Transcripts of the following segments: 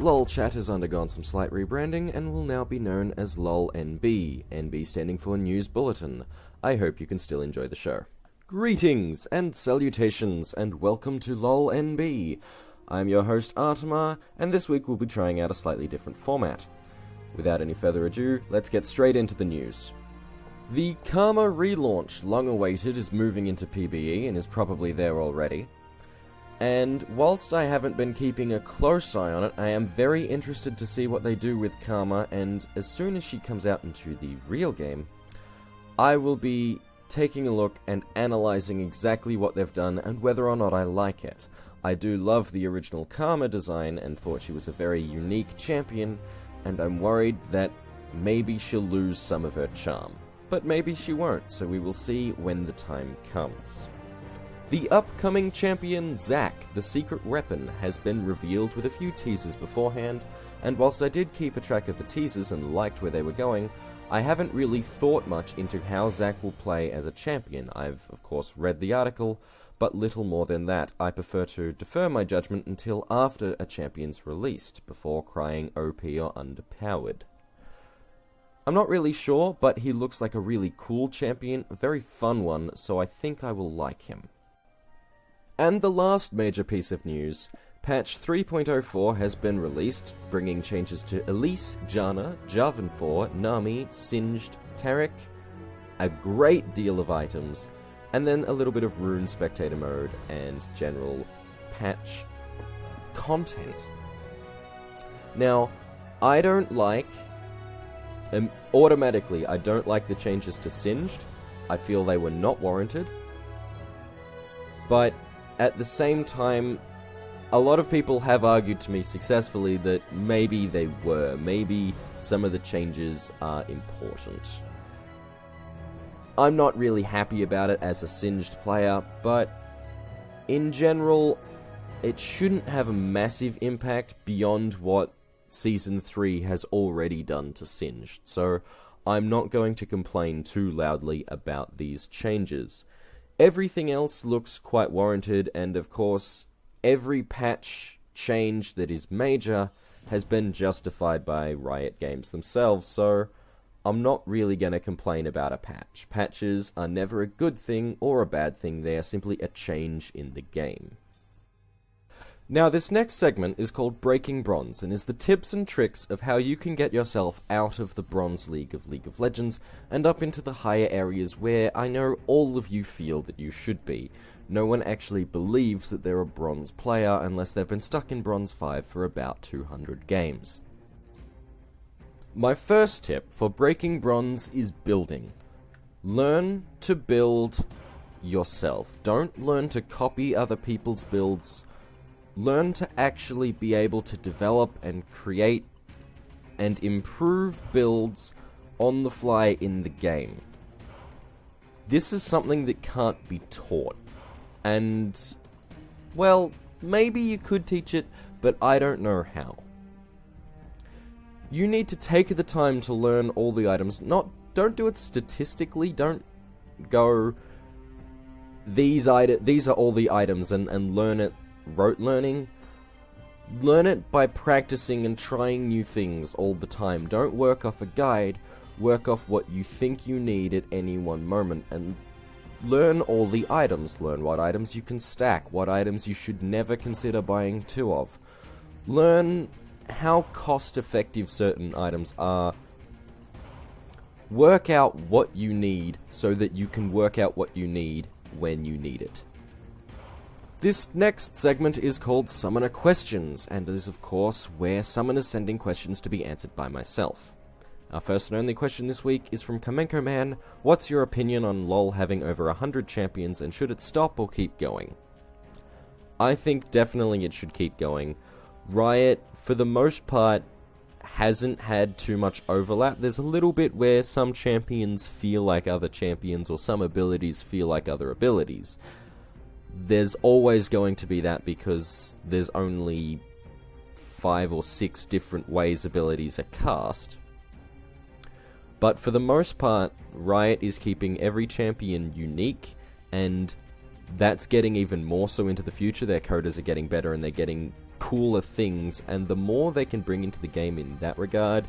LOL chat has undergone some slight rebranding and will now be known as LOLNB, NB standing for News Bulletin. I hope you can still enjoy the show. Greetings and salutations and welcome to LOLNB. I'm your host Artema, and this week we'll be trying out a slightly different format. Without any further ado, let's get straight into the news. The Karma relaunch, long awaited, is moving into PBE and is probably there already. And whilst I haven't been keeping a close eye on it, I am very interested to see what they do with Karma, and as soon as she comes out into the real game, I will be taking a look and analysing exactly what they've done and whether or not I like it. I do love the original Karma design and thought she was a very unique champion, and I'm worried that maybe she'll lose some of her charm. But maybe she won't, so we will see when the time comes. The upcoming champion Zac, the secret weapon, has been revealed with a few teasers beforehand, and whilst I did keep a track of the teasers and liked where they were going, I haven't really thought much into how Zac will play as a champion. I've, of course, read the article, but little more than that. I prefer to defer my judgment until after a champion's released, before crying OP or underpowered. I'm not really sure, but he looks like a really cool champion, a very fun one, so I think I will like him. And the last major piece of news, patch 3.04 has been released, bringing changes to Elise, Janna, Jarvan 4, Nami, Singed, Taric, a great deal of items, and then a little bit of Rune Spectator mode and general patch content. Now, I don't like... automatically, I don't like the changes to Singed. I feel they were not warranted. But at the same time, a lot of people have argued to me successfully that maybe they were. Maybe some of the changes are important. I'm not really happy about it as a Singed player, but in general, it shouldn't have a massive impact beyond what Season 3 has already done to Singed, so I'm not going to complain too loudly about these changes. Everything else looks quite warranted, and of course, every patch change that is major has been justified by Riot Games themselves, so I'm not really going to complain about a patch. Patches are never a good thing or a bad thing, they are simply a change in the game. Now, this next segment is called Breaking Bronze, and is the tips and tricks of how you can get yourself out of the Bronze League of Legends, and up into the higher areas where I know all of you feel that you should be. No one actually believes that they're a Bronze player unless they've been stuck in Bronze 5 for about 200 games. My first tip for breaking Bronze is building. Learn to build yourself. Don't learn to copy other people's builds. Learn to actually be able to develop and create and improve builds on the fly in the game. This is something that can't be taught. And, well, maybe you could teach it, but I don't know how. You need to take the time to learn all the items. Don't do it statistically. Don't go, these are all the items and learn it rote learning. Learn it by practicing and trying new things all the time. Don't work off a guide, work off what you think you need at any one moment, and learn all the items. Learn what items you can stack, what items you should never consider buying two of. Learn how cost effective certain items are. Work out what you need so that you can work out what you need when you need it. This next segment is called Summoner Questions, and is of course where summoners send in questions to be answered by myself. Our first and only question this week is from Kamenko Man. What's your opinion on LoL having over 100 champions, and should it stop or keep going? I think definitely it should keep going. Riot, for the most part, hasn't had too much overlap. There's a little bit where some champions feel like other champions, or some abilities feel like other abilities. There's always going to be that because there's only 5 or 6 different ways abilities are cast. But for the most part, Riot is keeping every champion unique, and that's getting even more so into the future. Their coders are getting better, and they're getting cooler things, and the more they can bring into the game in that regard,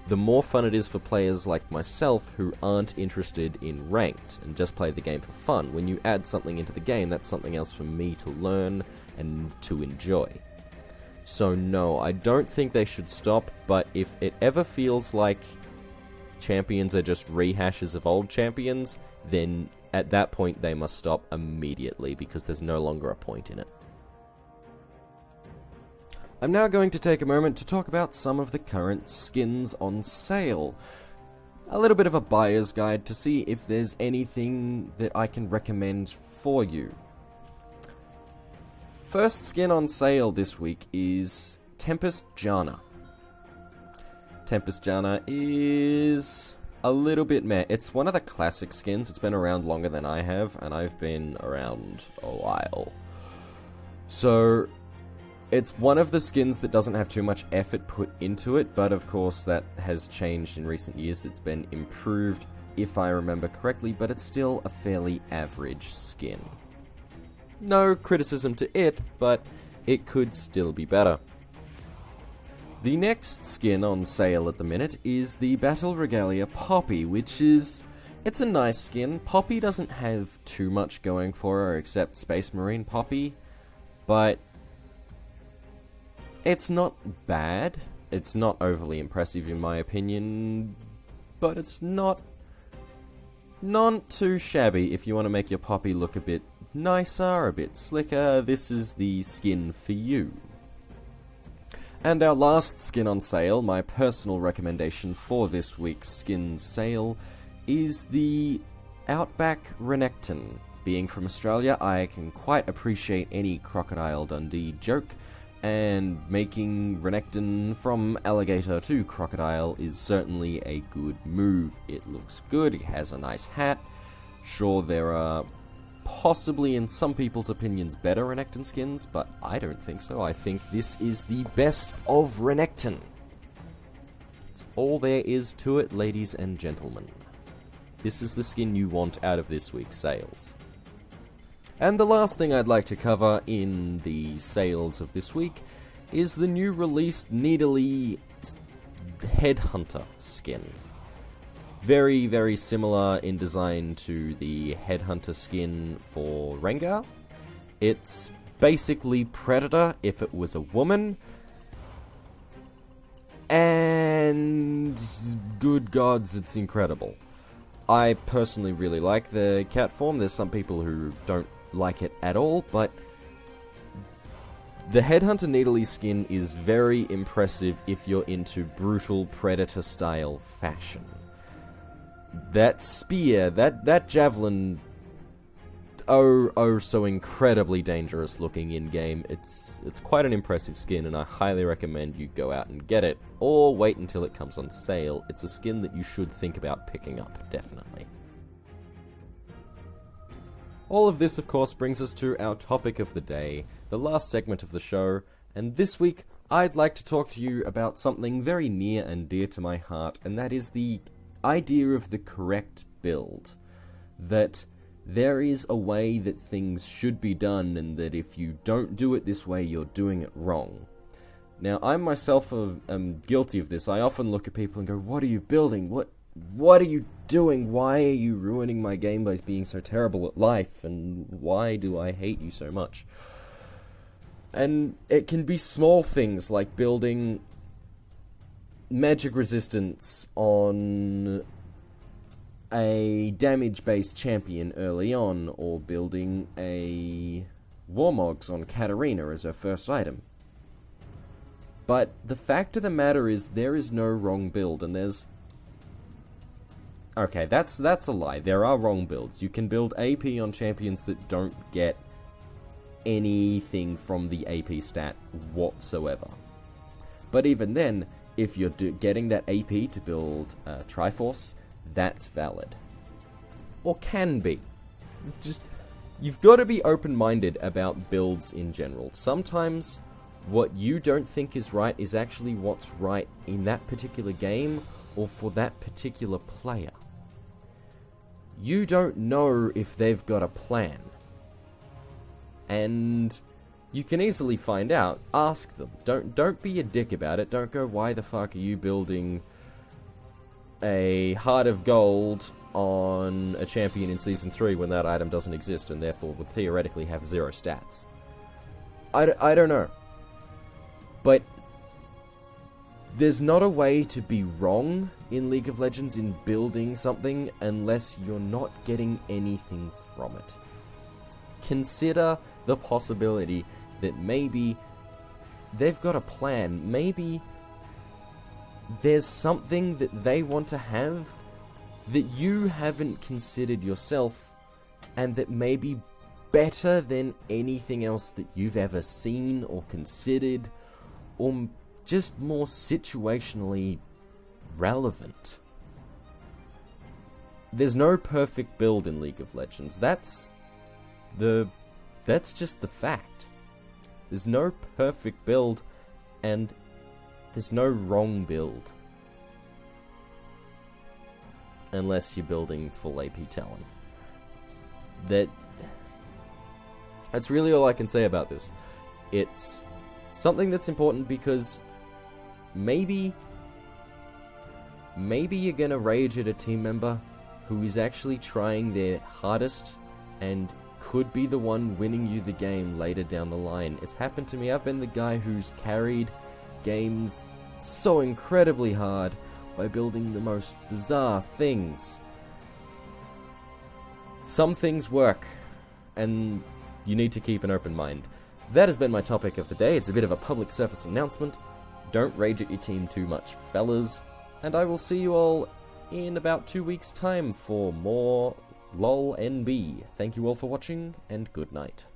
the more fun it is for players like myself who aren't interested in ranked and just play the game for fun. When you add something into the game, that's something else for me to learn and to enjoy. So no, I don't think they should stop, but if it ever feels like champions are just rehashes of old champions, then at that point they must stop immediately, because there's no longer a point in it. I'm now going to take a moment to talk about some of the current skins on sale. A little bit of a buyer's guide to see if there's anything that I can recommend for you. First skin on sale this week is Tempest Jana. Tempest Jana is a little bit meh. It's one of the classic skins. It's been around longer than I have, and I've been around a while. So it's one of the skins that doesn't have too much effort put into it, but of course that has changed in recent years. It's been improved, if I remember correctly, but it's still a fairly average skin. No criticism to it, but it could still be better. The next skin on sale at the minute is the Battle Regalia Poppy, which is... it's a nice skin. Poppy doesn't have too much going for her except Space Marine Poppy, but it's not bad. It's not overly impressive in my opinion, but it's not too shabby. If you want to make your Poppy look a bit nicer, a bit slicker, this is the skin for you. And our last skin on sale, my personal recommendation for this week's skin sale, is the Outback Renekton. Being from Australia, I can quite appreciate any Crocodile Dundee joke, and making Renekton from alligator to crocodile is certainly a good move. It looks good, it has a nice hat. Sure, there are possibly, in some people's opinions, better Renekton skins, but I don't think so. I think this is the best of Renekton. That's all there is to it, ladies and gentlemen. This is the skin you want out of this week's sales. And the last thing I'd like to cover in the sales of this week is the new released Needly Headhunter skin. Very, very similar in design to the Headhunter skin for Rengar. It's basically Predator if it was a woman. And good gods, it's incredible. I personally really like the cat form. There's some people who don't like it at all, but the Headhunter Needly skin is very impressive if you're into brutal Predator style fashion. That spear, that javelin, oh so incredibly dangerous looking in game. It's quite an impressive skin, and I highly recommend you go out and get it, or wait until it comes on sale. It's a skin that you should think about picking up, definitely. All of this, of course, brings us to our topic of the day, the last segment of the show, and this week I'd like to talk to you about something very near and dear to my heart, and that is the idea of the correct build. That there is a way that things should be done, and that if you don't do it this way, you're doing it wrong. Now, I myself am guilty of this. I often look at people and go, what are you building? What are you doing? Why are you ruining my game by being so terrible at life? And why do I hate you so much? And it can be small things like building magic resistance on a damage-based champion early on, or building a Warmogs on Katarina as her first item. But the fact of the matter is, there is no wrong build, and there's... Okay, that's a lie. There are wrong builds. You can build AP on champions that don't get anything from the AP stat whatsoever. But even then, if you're getting that AP to build Triforce, that's valid. Or can be. It's just, you've got to be open-minded about builds in general. Sometimes what you don't think is right is actually what's right in that particular game, or for that particular player. You don't know if they've got a plan. And You can easily find out. Ask them. Don't be a dick about it. Don't go, why the fuck are you building a Heart of Gold on a champion in Season 3 when that item doesn't exist and therefore would theoretically have 0 stats? I don't know. But there's not a way to be wrong in League of Legends in building something unless you're not getting anything from it. Consider the possibility that maybe they've got a plan. Maybe there's something that they want to have that you haven't considered yourself, and that may be better than anything else that you've ever seen or considered, or just more situationally relevant. There's no perfect build in League of Legends. That's just the fact. There's no perfect build, and there's no wrong build. Unless you're building full AP Talon. That's really all I can say about this. It's something that's important because maybe you're gonna rage at a team member who is actually trying their hardest and could be the one winning you the game later down the line. It's happened to me. I've been the guy who's carried games so incredibly hard by building the most bizarre things. Some things work, and you need to keep an open mind. That has been my topic of the day. It's a bit of a public service announcement. Don't rage at your team too much, fellas. And I will see you all in about 2 weeks' time for more LOL NB. Thank you all for watching, and good night.